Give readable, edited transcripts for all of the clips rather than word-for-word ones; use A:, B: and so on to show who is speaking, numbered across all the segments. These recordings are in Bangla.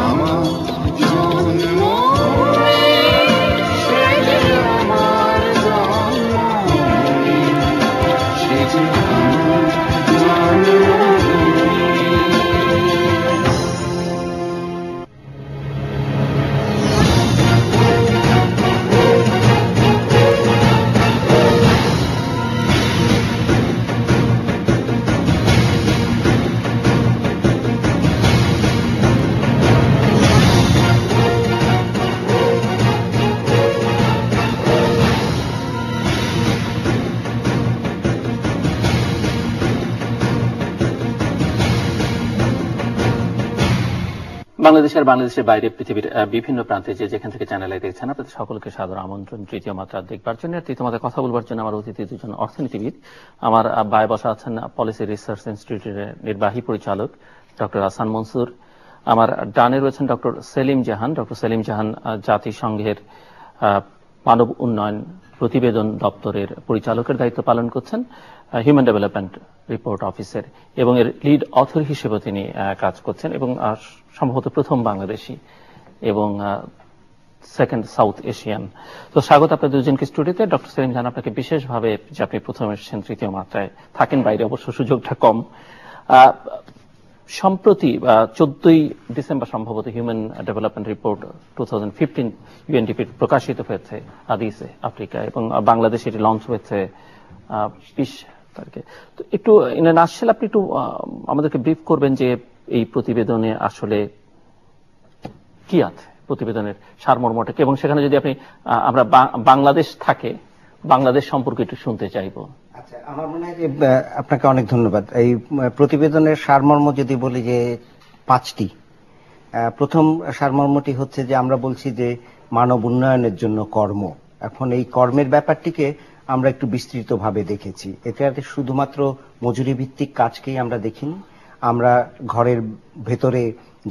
A: আমার জন্ম সে যে আমার জন্মভূমি, সে যে আমার জন্মভূমি।
B: বাংলাদেশের বাইরে পৃথিবীর বিভিন্ন প্রান্তে যেখান থেকে চ্যানেলে দেখছেন আপনাদের সকলকে সাদর আমন্ত্রণ তৃতীয় মাত্রা দেখবার জন্য। তৃতীয় মাত্রা কথা বলবার জন্য আমার অতিথি দুজন অর্থনীতিবিদ। আমার বায়ে বসা আছেন পলিসি রিসার্চ ইনস্টিটিউটের নির্বাহী পরিচালক ডক্টর হাসান মনসুর। আমার ডানে রয়েছেন ডক্টর সেলিম জাহান। ডক্টর সেলিম জাহান জাতিসংঘের মানব উন্নয়ন প্রতিবেদন দপ্তরের পরিচালকের দায়িত্ব পালন করছেন, হিউম্যান ডেভেলপমেন্ট রিপোর্ট অফিসের, এবং এর লিড অথর হিসেবে তিনি কাজ করছেন এবং সম্ভবত প্রথম বাংলাদেশি এবং সেকেন্ড সাউথ এশিয়ান। তো স্বাগত আপনাদের দুজনকে স্টুডিওতে। ডক্টর সেলিম জাহান, আপনাকে বিশেষভাবে যে আপনি প্রথম এসেছেন তৃতীয় মাত্রায়, থাকেন বাইরে অবশ্য সুযোগটা কম। সম্প্রতি 14ই ডিসেম্বর সম্ভবত হিউম্যান ডেভেলপমেন্ট রিপোর্ট 2015 ইউএনডিপি প্রকাশিত হয়েছে আদিসে আফ্রিকা, এবং বাংলাদেশে এটি লঞ্চ হয়েছে 20 তারিখে। তো একটু ইন আ নাটশেল আপনি একটু আমাদেরকে ব্রিফ করবেন যে এই প্রতিবেদনে আসলে কি আছে, প্রতিবেদনের সারমর্মটাকে, এবং সেখানে যদি আপনি আমরা বাংলাদেশ থাকে বাংলাদেশ সম্পর্কে একটু শুনতে চাইবো।
C: আচ্ছা, আমার মনে হয় যে আপনাকে অনেক ধন্যবাদ। এই প্রতিবেদনের সারমর্ম যদি বলি যে 5টি। প্রথম সারমর্মটি হচ্ছে যে আমরা বলছি যে মানব উন্নয়নের জন্য কর্ম। এখন এই কর্মের ব্যাপারটিকে আমরা একটু বিস্তৃতভাবে দেখেছি। এটাতে শুধুমাত্র মজুরি ভিত্তিক কাজকেই আমরা দেখিনি, আমরা ঘরের ভেতরে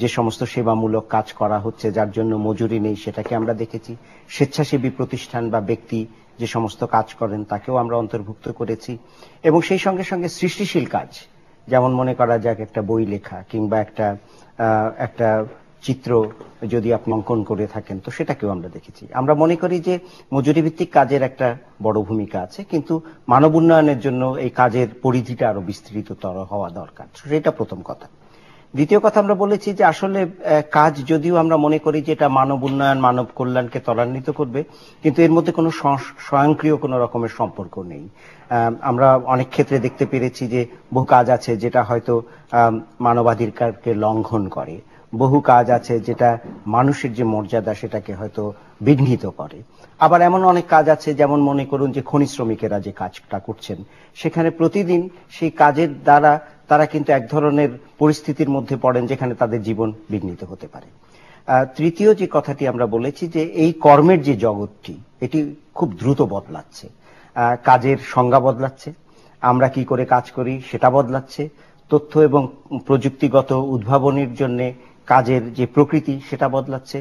C: যে সমস্ত সেবামূলক কাজ করা হচ্ছে যার জন্য মজুরি নেই সেটাকে আমরা দেখেছি, স্বেচ্ছাসেবী প্রতিষ্ঠান বা ব্যক্তি যে সমস্ত কাজ করেন তাকেও আমরা অন্তর্ভুক্ত করেছি, এবং সেই সঙ্গে সঙ্গে সৃষ্টিশীল কাজ, যেমন মনে করা যাক একটা বই লেখা কিংবা একটা চিত্র যদি আপনি অঙ্কন করে থাকেন তো সেটাকেও আমরা দেখেছি। আমরা মনে করি যে মজুরি ভিত্তিক কাজের একটা বড় ভূমিকা আছে, কিন্তু মানব উন্নয়নের জন্য এই কাজের পরিধিটা আরো বিস্তৃততর হওয়া দরকার, সেটা প্রথম কথা। দ্বিতীয় কথা, আমরা বলেছি যে আসলে কাজ যদিও আমরা মনে করি যে এটা মানব উন্নয়ন মানব কল্যাণকে ত্বরান্বিত করবে, কিন্তু এর মধ্যে কোনো স্বয়ংক্রিয় কোনো রকমের সম্পর্ক নেই। আমরা অনেক ক্ষেত্রে দেখতে পেরেছি যে বহু কাজ আছে যেটা হয়তো মানবাধিকারকে লঙ্ঘন করে, বহু কাজ আছে যেটা মানুষের যে মর্যাদা সেটাকে হয়তো বিঘ্নিত করে, আবার এমন অনেক কাজ আছে যেমন মনে করুন যে খনি শ্রমিকেরা যে কাজটা করছেন সেখানে প্রতিদিন সেই কাজের দ্বারা তারা কিন্তু এক ধরনের পরিস্থিতির মধ্যে পড়েন যেখানে তাদের জীবন বিঘ্নিত হতে পারে। তৃতীয় যে কথাটি আমরা বলেছি যে এই কর্মের যে জগৎটি এটি খুব দ্রুত বদলাচ্ছে, কাজের সংজ্ঞা বদলাচ্ছে, আমরা কি করে কাজ করি সেটা বদলাচ্ছে, তথ্য এবং প্রযুক্তিগত উদ্ভাবনের জন্য কাজের যে প্রকৃতি সেটা বদলাচ্ছে,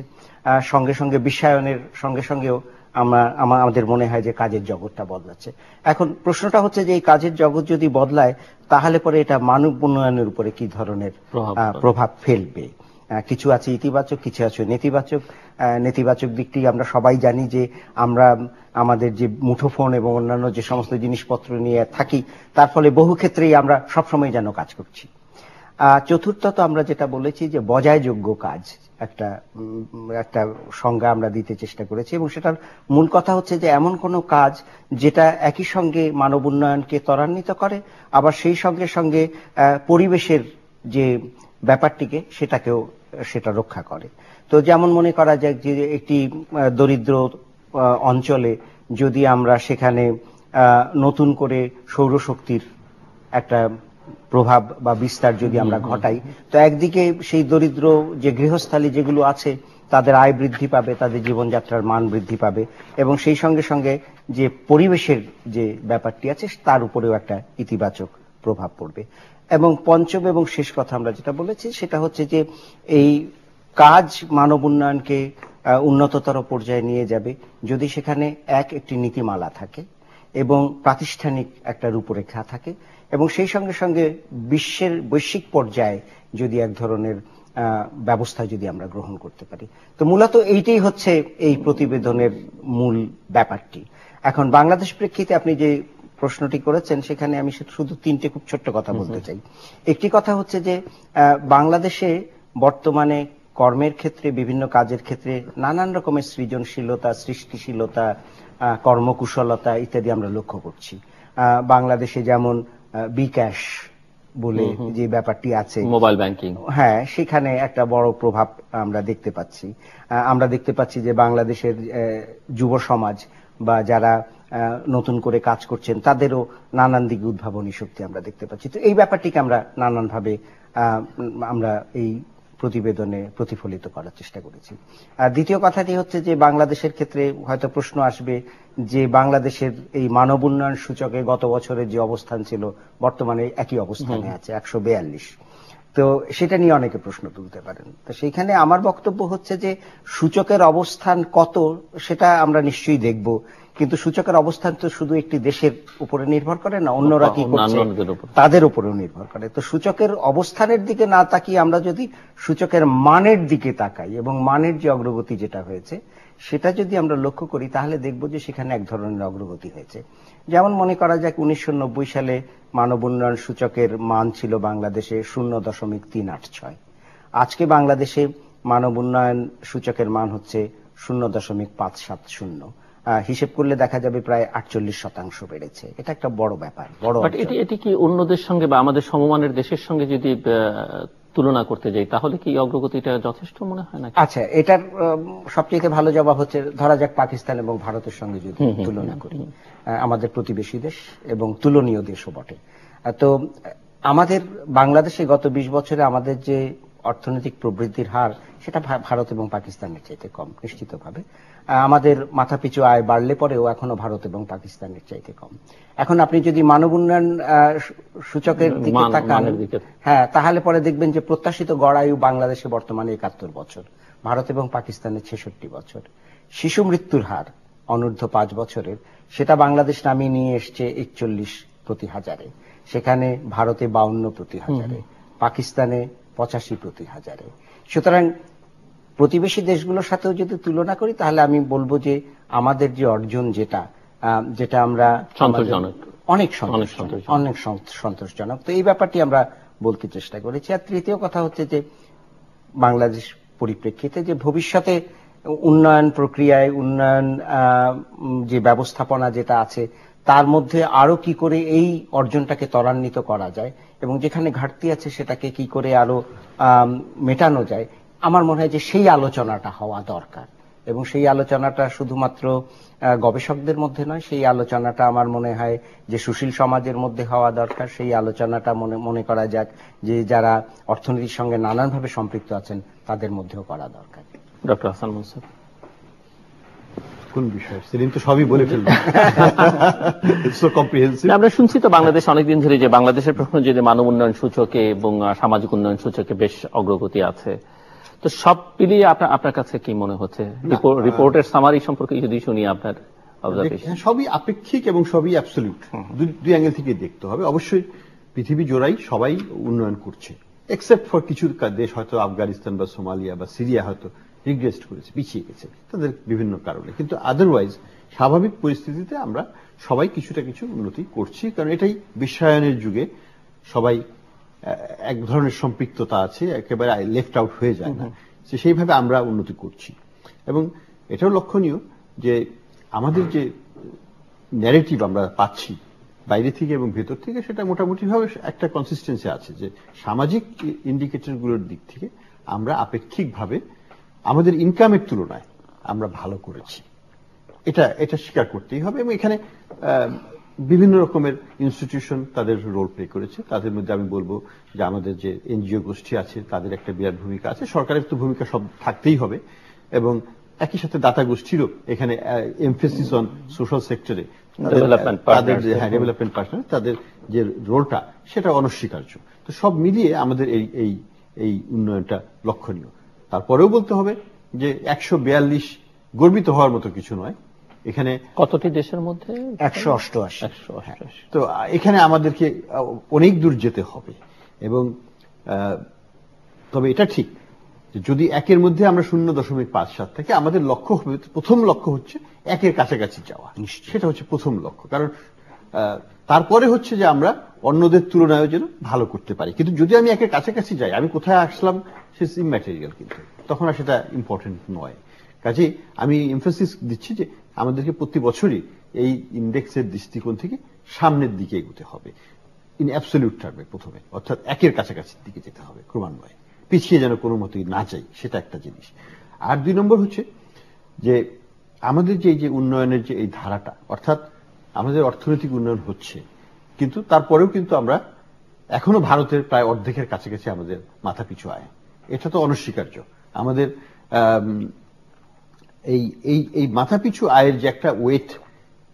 C: সঙ্গে সঙ্গে বিশ্বায়নের সঙ্গে সঙ্গেও আমাদের মনে হয় যে কাজের জগৎটা বদলাচ্ছে। এখন প্রশ্নটা হচ্ছে যে এই কাজের জগৎ যদি বদলায় তাহলে পরে এটা মানব উন্নয়নের উপরে কি ধরনের প্রভাব ফেলবে। কিছু আছে ইতিবাচক, কিছু আছে নেতিবাচক। নেতিবাচক দিকটি আমরা সবাই জানি যে আমরা আমাদের যে মুঠোফোন এবং অন্যান্য যে সমস্ত জিনিসপত্র নিয়ে থাকি তার ফলে বহু ক্ষেত্রেই আমরা সবসময় যেন কাজ করছি। চতুর্থত আমরা যেটা বলেছি যে বজায়যোগ্য কাজ একটা সংজ্ঞা আমরা দিতে চেষ্টা করেছি, এবং সেটার মূল কথা হচ্ছে যে এমন কোনো কাজ যেটা একই সঙ্গে মানব উন্নয়নকে ত্বরান্বিত করে আবার সেই সঙ্গে সঙ্গে পরিবেশের যে ব্যাপারটিকে সেটা রক্ষা করে। তো যেমন মনে করা যায় যে একটি দরিদ্র অঞ্চলে যদি আমরা সেখানে নতুন করে সৌরশক্তির একটা প্রভাব বা বিস্তার যদি আমরা ঘটাই তো একদিকে সেই দরিদ্র যে গৃহস্থালী যেগুলো আছে তাদের আয় বৃদ্ধি পাবে, তাদের জীবনযাত্রার মান বৃদ্ধি পাবে, এবং সেই সঙ্গে সঙ্গে যে পরিবেশের যে ব্যাপারটি আছে তার উপরেও একটা ইতিবাচক প্রভাব পড়বে। এবং পঞ্চম এবং শেষ কথা আমরা যেটা বলেছি সেটা হচ্ছে যে এই কাজ মানব উন্নয়নকে উন্নততর পর্যায়ে নিয়ে যাবে যদি সেখানে একটি নীতিমালা থাকে এবং প্রাতিষ্ঠানিক একটা রূপরেখা থাকে, এবং সেই সঙ্গে সঙ্গে বৈশ্বিক পর্যায়ে যদি এক ধরনের ব্যবস্থা যদি আমরা গ্রহণ করতে পারি। তো মূলত এইটাই হচ্ছে এই প্রতিবেদনের মূল ব্যাপারটি। এখন বাংলাদেশ প্রেক্ষিতে আপনি যে প্রশ্নটি করেছেন সেখানে আমি শুধু তিনটে খুব ছোট্ট কথা বলতে চাই। একটি কথা হচ্ছে যে বাংলাদেশে বর্তমানে কর্মের ক্ষেত্রে, বিভিন্ন কাজের ক্ষেত্রে নানান রকমের সৃজনশীলতা, সৃষ্টিশীলতা, কর্মকুশলতা ইত্যাদি আমরা লক্ষ্য করছি। বাংলাদেশে যেমন বিকাশ বলে যে ব্যাপারটি আছে,
B: মোবাইল ব্যাংকিং,
C: হ্যাঁ, সেখানে একটা বড় প্রভাব আমরা দেখতে পাচ্ছি। আমরা দেখতে পাচ্ছি যে বাংলাদেশের যুব সমাজ বা যারা নতুন করে কাজ করছেন তাদেরও নানান দিকে উদ্ভাবনী শক্তি আমরা দেখতে পাচ্ছি। তো এই ব্যাপারটিকে আমরা নানানভাবে আমরা এই প্রতিবেদনে প্রতিফলিত করার চেষ্টা করেছি। আর দ্বিতীয় কথাটি হচ্ছে যে বাংলাদেশের ক্ষেত্রে হয়তো প্রশ্ন আসবে যে বাংলাদেশের এই মানব উন্নয়ন সূচকে গত বছরের যে অবস্থান ছিল বর্তমানে একই অবস্থানে আছে 142। তো সেটা নিয়ে অনেকে প্রশ্ন তুলতে পারেন। তো সেইখানে আমার বক্তব্য হচ্ছে যে সূচকের অবস্থান কত সেটা আমরা নিশ্চয়ই দেখব, কিন্তু সূচকের অবস্থান তো শুধু একটি দেশের উপরে নির্ভর করে না, অন্যরা কি করছে তাদের উপরেও নির্ভর করে। তো সূচকের অবস্থানের দিকে না তাকিয়ে আমরা যদি সূচকের মানের দিকে তাকাই এবং মানের যে অগ্রগতি যেটা হয়েছে সেটা যদি আমরা লক্ষ্য করি তাহলে দেখব যে সেখানে এক ধরনের অগ্রগতি হয়েছে। যেমন মনে করা যাক 1990 সালে মানব উন্নয়ন সূচকের মান ছিল বাংলাদেশে 0.386। আজকে বাংলাদেশে মানব উন্নয়ন সূচকের মান হচ্ছে 0.570। হিসেব করলে দেখা যাবে প্রায় 48% বেড়েছে। এটা একটা বড় ব্যাপার, বড়।
B: এটি কি অন্যদের সঙ্গে বা আমাদের সমমানের দেশের সঙ্গে যদি তুলনা করতে যাই তাহলে কি অগ্রগতিটা যথেষ্ট মনে হয় না?
C: আচ্ছা, এটার সবচেয়ে ভালো জবাব হচ্ছে ধরা যাক পাকিস্তান এবং ভারতের সঙ্গে যদি তুলনা করি, আমাদের প্রতিবেশী দেশ এবং তুলনীয় দেশও বটে। তো আমাদের বাংলাদেশে গত 20 বছরে আমাদের যে অর্থনৈতিক প্রবৃদ্ধির হার সেটা ভারত এবং পাকিস্তানের চাইতে কম নিশ্চিতভাবে। আমাদের মাথাপিছু আয় বাড়লে পরেও এখনো ভারত এবং পাকিস্তানের চাইতে কম। এখন আপনি যদি মানব উন্নয়ন সূচকের দিকে তাকান, হ্যাঁ, তাহলে পরে দেখবেন যে প্রত্যাশিত গড় আয়ু বাংলাদেশে বর্তমানে 71 বছর, ভারত এবং পাকিস্তানের 66 বছর। শিশু মৃত্যুর হার অনূর্ধ্ব 5 বছরের সেটা বাংলাদেশ নামিয়ে নিয়ে এসছে 41 প্রতি হাজারে, সেখানে ভারতে 52 প্রতি হাজারে, পাকিস্তানে 85 প্রতি হাজারে। সুতরাং প্রতিবেশী দেশগুলোর সাথেও যদি তুলনা করি তাহলে আমি বলবো যে আমাদের যে অর্জন যেটা আমরা অনেক সন্তোষজনক। তো এই ব্যাপারটি আমরা বলতে চেষ্টা করেছি। আর তৃতীয় কথা হচ্ছে যে বাংলাদেশ পরিপ্রেক্ষিতে যে ভবিষ্যতে উন্নয়ন প্রক্রিয়ায় উন্নয়ন যে ব্যবস্থাপনা যেটা আছে তার মধ্যে আরো কি করে এই অর্জনটাকে ত্বরান্বিত করা যায় এবং যেখানে ঘাটতি আছে সেটাকে কি করে আরো মেটানো যায়, আমার মনে হয় যে সেই আলোচনাটা হওয়া দরকার। এবং সেই আলোচনাটা শুধুমাত্র গবেষকদের মধ্যে নয়, সেই আলোচনাটা আমার মনে হয় যে সুশীল সমাজের মধ্যে হওয়া দরকার। সেই আলোচনাটা মনে করা যাক যে যারা অর্থনীতির সঙ্গে নানানভাবে সম্পৃক্ত আছেন তাদের মধ্যেও করা দরকার।
B: ডক্টর হাসান মুনসেফ,
D: কোন বিষয়? সেদিন তো সবই বলে ফেললেন।
B: আমরা শুনছি তো বাংলাদেশ অনেকদিন ধরে যে বাংলাদেশের প্রশ্ন যে মানব উন্নয়ন সূচকে এবং সামাজিক উন্নয়ন সূচকে বেশ অগ্রগতি আছে। তো সব মিলিয়ে আপনার কাছে কি মনে হচ্ছে? রিপোর্টের সামারি সম্পর্কে যদি শুনি আপনার অবজারভেশন।
D: সবই আপেক্ষিক এবং সবই অ্যাবসলিউট, দুই অ্যাঙ্গেল থেকে দেখতে হবে। অবশ্যই পৃথিবী জোড়াই সবাই উন্নয়ন করছে, এক্সেপ্ট ফর কিছু দেশ, হয়তো আফগানিস্তান বা সোমালিয়া বা সিরিয়া হয়তো রিগ্রেসড করেছে, পিছিয়ে গেছে তাদের বিভিন্ন কারণে। কিন্তু আদারওয়াইজ স্বাভাবিক পরিস্থিতিতে আমরা সবাই কিছুটা কিছু উন্নতি করছি, কারণ এটাই বিশ্বায়নের যুগে সবাই এক ধরনের সম্পৃক্ততা আছে, একেবারে লেফট আউট হয়ে যায় না, সেইভাবে আমরা উন্নতি করছি। এবং এটাও লক্ষণীয় যে আমাদের যে ন্যারেটিভ আমরা পাচ্ছি বাইরে থেকে এবং ভেতর থেকে, সেটা মোটামুটি ভাবে একটা কনসিস্টেন্সি আছে যে সামাজিক ইন্ডিকেটরগুলোর দিক থেকে আমরা আপেক্ষিকভাবে আমাদের ইনকামের তুলনায় আমরা ভালো করেছি, এটা স্বীকার করতেই হবে। এবং এখানে বিভিন্ন রকমের ইনস্টিটিউশন তাদের রোল প্লে করেছে। তাদের মধ্যে আমি বলবো যে আমাদের যে এনজিও গোষ্ঠী আছে তাদের একটা বিরাট ভূমিকা আছে, সরকারের তো ভূমিকা সব থাকতেই হবে, এবং একই সাথে দাতা গোষ্ঠীরও এখানে এমফেসিস অন সোশ্যাল সেক্টরে তাদের ডেভেলপমেন্ট পার্টনার তাদের যে রোলটা সেটা অনস্বীকার্য। তো সব মিলিয়ে আমাদের এই উন্নয়নটা লক্ষণীয়। তারপরেও বলতে হবে যে 142 গর্বিত হওয়ার মতো কিছু নয়। এখানে
B: কতটি দেশের মধ্যে?
C: 188।
D: তো এখানে আমাদেরকে অনেক দূর যেতে হবে। এবং তবে এটা ঠিক যে যদি 1-এর মধ্যে আমরা 0.57 থাকি, আমাদের লক্ষ্য হবে, প্রথম লক্ষ্য হচ্ছে 1-এর কাছাকাছি যাওয়া। সেটা হচ্ছে প্রথম লক্ষ্য। কারণ তারপরে হচ্ছে যে আমরা অন্যদের তুলনায় যেন ভালো করতে পারি। কিন্তু যদি আমি 1-এর কাছাকাছি যাই, আমি কোথায় আসলাম সে ইম্যাটেরিয়াল, কিন্তু তখন আর সেটা ইম্পর্টেন্ট নয়। কাজে আমি এমফাসিস দিচ্ছি যে আমাদেরকে প্রতি বছরই এই ইন্ডেক্সের দৃষ্টিকোণ থেকে সামনের দিকে এগোতে হবে, ইন অ্যাবসলিউট টার্মে প্রথমে, অর্থাৎ 1-এর কাছাকাছি দিকে যেতে হবে ক্রমান্বয়ে, পিছিয়ে যেন কোনো মতেই না যাই, সেটা একটা জিনিস। আর 2 নম্বর হচ্ছে যে আমাদের যে উন্নয়নের যে এই ধারাটা, অর্থাৎ আমাদের অর্থনৈতিক উন্নয়ন হচ্ছে, কিন্তু তারপরেও কিন্তু আমরা এখনো ভারতের প্রায় অর্ধেকের কাছাকাছি আমাদের মাথাপিছু আয়। এটা তো অনস্বীকার্য। আমাদের এই মাথাপিছু আয়ের যে একটা ওয়েট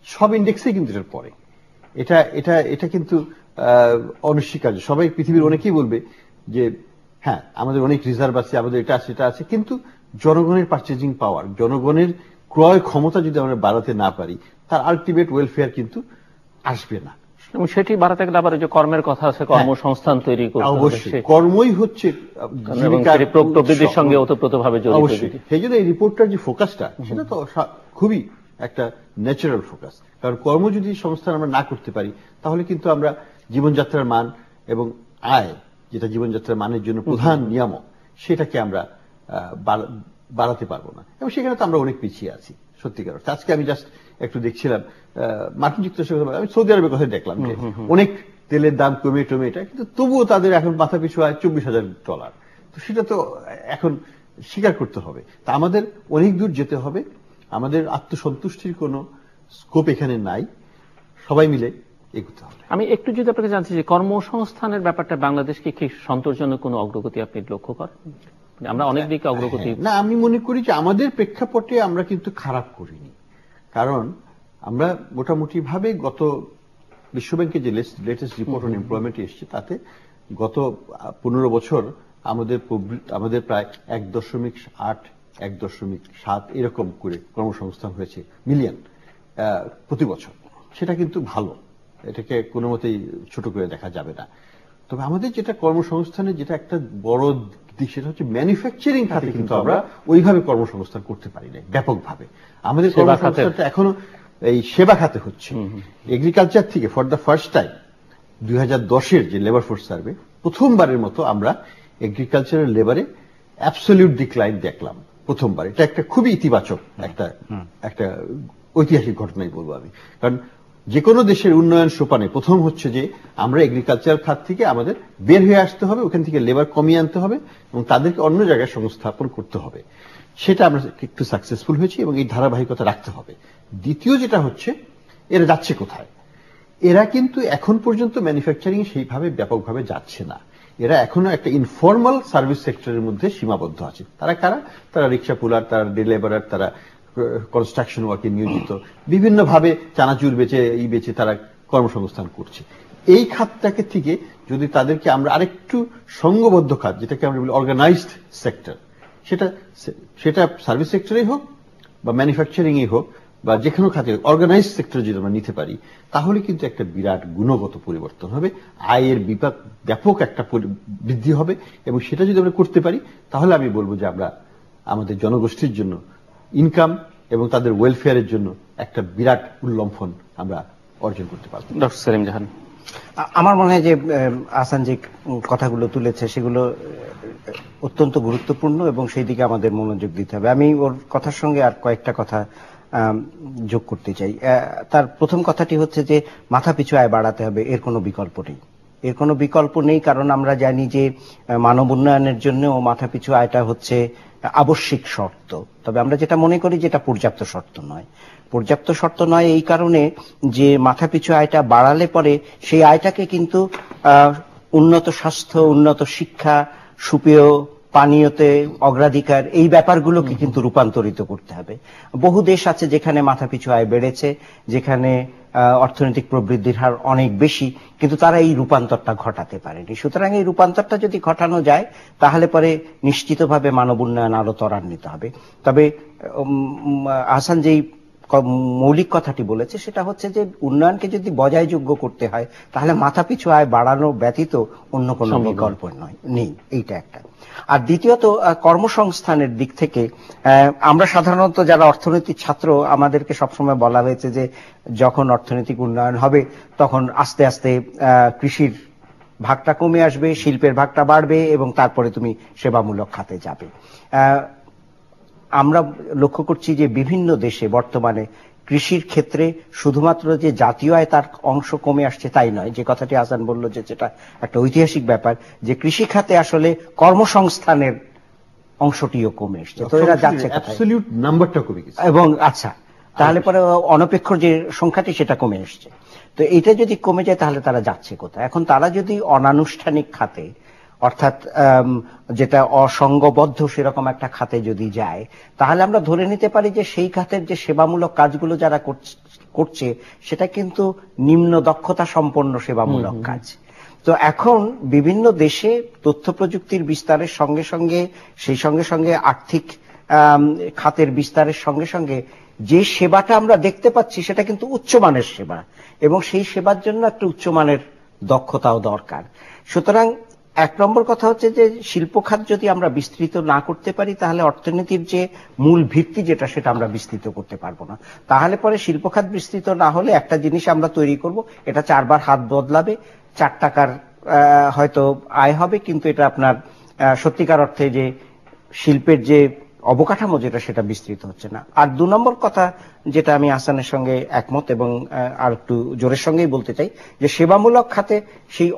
D: সব ইন্ডেক্সে কিন্তু এটার পরে, এটা কিন্তু অনস্বীকার্য। সবাই, পৃথিবীর অনেকেই বলবে যে হ্যাঁ আমাদের অনেক রিজার্ভ আছে, আমাদের এটা আছে, এটা আছে, কিন্তু জনগণের পারচেজিং পাওয়ার, জনগণের ক্রয় ক্ষমতা যদি আমরা বাড়াতে না পারি, তার আলটিমেট ওয়েলফেয়ার কিন্তু আসবে না।
B: এবং সেটি বাড়াতে গেলে আবার যে কর্মের কথা আছে, কর্মসংস্থান তৈরি করতে হবে।
D: অবশ্যই কর্মই হচ্ছে
B: প্রবৃদ্ধির সঙ্গে ওতপ্রোতভাবে জড়িত।
D: অবশ্যই সেই জন্য এই রিপোর্টটার যে ফোকাসটা, সেটা তো খুবই একটা ন্যাচারাল ফোকাস। কারণ কর্ম যদি সংস্থান আমরা না করতে পারি, তাহলে কিন্তু আমরা জীবনযাত্রার মান এবং আয়, যেটা জীবনযাত্রার মানের জন্য প্রধান নিয়ামক, সেটাকে আমরা বাড়াতে পারবো না। এবং সেখানে তো আমরা অনেক পিছিয়ে আছি সত্যিকার। আজকে আমি জাস্ট একটু দেখছিলাম মার্কিন যুক্তরাষ্ট্র, আমি সৌদি আরবের কথা দেখলাম যে অনেক তেলের দাম কমে এটা, কিন্তু তবুও তাদের এখন মাথা পিছু আয় $24,000। তো সেটা তো এখন স্বীকার করতে হবে। তা আমাদের অনেক দূর যেতে হবে, আমাদের আত্মসন্তুষ্টির কোনো স্কোপ এখানে নাই, সবাই মিলে এগোতে হবে।
B: আমি একটু যদি আপনাকে জানতে চাই, কর্মসংস্থানের ব্যাপারটা বাংলাদেশকে কি সন্তোষজনক কোনো অগ্রগতি আপনি লক্ষ্য করেন? আমরা অনেক দিকে অগ্রগতি
D: না, আমি মনে করি যে আমাদের প্রেক্ষাপটে আমরা কিন্তু খারাপ করিনি। কারণ আমরা মোটামুটি ভাবে গত বিশ্বব্যাংকের যে লেটেস্ট রিপোর্ট অন এমপ্লয়মেন্ট এসছে, তাতে গত 15 বছর আমাদের প্রায় 1.8, 1.7 এরকম করে কর্মসংস্থান হয়েছে মিলিয়ন প্রতি বছর। সেটা কিন্তু ভালো, এটাকে কোনো মতেই ছোট করে দেখা যাবে না। তবে আমাদের যেটা কর্মসংস্থানের যেটা একটা বড় দিক, সেটা হচ্ছে ম্যানুফ্যাকচারিং খাতে কিন্তু আমরা ওইভাবে কর্মসংস্থান করতে পারি না ব্যাপকভাবে। আমাদের কর্মসংস্থানটা এখনো এই সেবা খাতে হচ্ছে। এগ্রিকালচার থেকে ফর দ্য ফার্স্ট টাইম 2010-এর যে লেবার ফোর্স সার্ভে, প্রথমবারের মতো আমরা এগ্রিকালচারাল লেবারে অ্যাবসলিউট ডিক্লাইন দেখলাম প্রথমবার। এটা একটা খুবই ইতিবাচক একটা ঐতিহাসিক ঘটনাই বলবো আমি। কারণ যে কোনো দেশের উন্নয়ন সোপানে প্রথম হচ্ছে যে আমরা এগ্রিকালচার খাত থেকে আমাদের বের হয়ে আসতে হবে, ওখান থেকে লেবার কমিয়ে আনতে হবে এবং তাদেরকে অন্য জায়গায় সংস্থাপন করতে হবে। সেটা আমরা একটু সাকসেসফুল হয়েছি এবং এই ধারাবাহিকতা রাখতে হবে। দ্বিতীয় যেটা হচ্ছে, এরা যাচ্ছে কোথায়? এরা কিন্তু এখন পর্যন্ত ম্যানুফ্যাকচারিং সেইভাবে ব্যাপকভাবে যাচ্ছে না। এরা এখনো একটা ইনফর্মাল সার্ভিস সেক্টরের মধ্যে সীমাবদ্ধ আছে। তারা কারা? তারা রিক্সা পুলার, তারা ডে লেবারার, তারা কনস্ট্রাকশন ওয়ার্কে নিয়োজিত, বিভিন্নভাবে চানাচুর বেচে তারা কর্মসংস্থান করছে। এই খাতটাকে থেকে যদি তাদেরকে আমরা আরেকটু সংঘবদ্ধ খাত, যেটাকে আমরা বলি অর্গানাইজড সেক্টর, সেটা সার্ভিস সেক্টরেই হোক বা ম্যানুফ্যাকচারিং এ হোক বা যে কোনো খাতে অর্গানাইজড সেক্টর যদি আমরা নিতে পারি, তাহলে কিন্তু একটা বিরাট গুণগত পরিবর্তন হবে, আয়ের ব্যাপক একটা বৃদ্ধি হবে। এবং সেটা যদি আমরা করতে পারি, তাহলে আমি বলবো যে আমরা আমাদের জনগোষ্ঠীর জন্য ইনকাম এবং তাদের ওয়েলফেয়ারের জন্য একটা বিরাট উল্লম্ফন আমরা অর্জন করতে পারবো।
B: ডক্টর সেলিম জাহান,
C: আমার মনে হয় যে আহসান যে কথাগুলো তুলেছে সেগুলো অত্যন্ত গুরুত্বপূর্ণ এবং সেই দিকে আমাদের মনোযোগ দিতে হবে। আমি ওর কথার সঙ্গে আর কয়েকটা কথা যোগ করতে চাই। তার প্রথম কথাটি হচ্ছে যে মাথাপিছু আয় বাড়াতে হবে, এর কোনো বিকল্প নেই। এর কোনো বিকল্প নেই, কারণ আমরা জানি যে মানব উন্নয়নের জন্য মাথাপিছু আয়টা হচ্ছে আবশ্যিক শর্ত। তবে আমরা যেটা মনে করি যেটা পর্যাপ্ত শর্ত নয়। পর্যাপ্ত শর্ত নয় এই কারণে যে মাথাপিছু আয়টা বাড়ালে পরে সেই আয়টাকে কিন্তু উন্নত স্বাস্থ্য, উন্নত শিক্ষা, সুপেয় পানীয়তে অগ্রাধিকার, এই ব্যাপারগুলোকে কিন্তু রূপান্তরিত করতে হবে। বহু দেশ আছে যেখানে মাথাপিছু আয় বেড়েছে, যেখানে অর্থনৈতিক প্রবৃদ্ধির হার অনেক বেশি, কিন্তু তারা এই রূপান্তরটা ঘটাতে পারেনি। সুতরাং এই রূপান্তরটা যদি ঘটানো যায়, তাহলে পরে নিশ্চিতভাবে মানব উন্নয়ন আরো ত্বরান্বিত হবে। তবে আহসান যেই মৌলিক কথাটি বলেছে, সেটা হচ্ছে যে উন্নয়নকে যদি বজায়যোগ্য করতে হয় তাহলে মাথাপিছু আয় বাড়ানো ব্যতীত অন্য কোনো বিকল্প নেই, এইটা একটা। আর দ্বিতীয়ত কর্মসংস্থানের দিক থেকে আমরা সাধারণত যারা অর্থনীতির ছাত্র, আমাদেরকে সবসময় বলা হয়েছে যে যখন অর্থনৈতিক উন্নয়ন হবে তখন আস্তে আস্তে কৃষির ভাগটা কমে আসবে, শিল্পের ভাগটা বাড়বে এবং তারপরে তুমি সেবামূলক খাতে যাবে। আমরা লক্ষ্য করছি যে বিভিন্ন দেশে বর্তমানে কৃষির ক্ষেত্রে শুধুমাত্র যে জাতীয় আয় তার অংশ কমে আসছে তাই নয়, যে কথাটি আসান বলল যে যেটা একটা ঐতিহাসিক ব্যাপার, যে কৃষি খাতে আসলে কর্মসংস্থানের অংশটিও কমে আসছে। তো এরা যাচ্ছে
D: অ্যাবসলিউট নাম্বারটা কমে গেছে
C: এবং আচ্ছা তাহলে পরে অনপেক্ষ যে সংখ্যাটি সেটা কমে আসছে। তো এটা যদি কমে যায় তাহলে তারা যাচ্ছে কোথায়? এখন তারা যদি অনানুষ্ঠানিক খাতে, অর্থাৎ যেটা অসংগবদ্ধ সেরকম একটা খাতে যদি যায়, তাহলে আমরা ধরে নিতে পারি যে সেই খাতের যে সেবামূলক কাজগুলো যারা করছে সেটা কিন্তু নিম্ন দক্ষতা সম্পন্ন সেবামূলক কাজ। তো এখন বিভিন্ন দেশে তথ্য প্রযুক্তির বিস্তারের সঙ্গে সঙ্গে, সেই সঙ্গে সঙ্গে আর্থিক খাতের বিস্তারের সঙ্গে সঙ্গে যে সেবাটা আমরা দেখতে পাচ্ছি সেটা কিন্তু উচ্চমানের সেবা, এবং সেই সেবার জন্য একটা উচ্চমানের দক্ষতাও দরকার। সুতরাং এক নম্বর কথা হচ্ছে যে শিল্প খাত যদি আমরা বিস্তৃত না করতে পারি তাহলে অর্থনীতির যে মূল ভিত্তি যেটা সেটা আমরা বিস্তৃত করতে পারবো না। তাহলে পরে শিল্প খাত বিস্তৃত না হলে একটা জিনিস আমরা তৈরি করব, এটা 4 বার হাত বদলাবে, 4 টাকার হয়তো আয় হবে, কিন্তু এটা আপনার সত্যিকার অর্থে যে শিল্পের যে অবকাঠামো যেটা সেটা বিস্তৃত হচ্ছে না। আর 2 নম্বর কথা যেটা আমি আসানের সঙ্গে একমত এবং আর একটু জোরের সঙ্গেই বলতে চাই, যে সেবামূলক খাতে সেই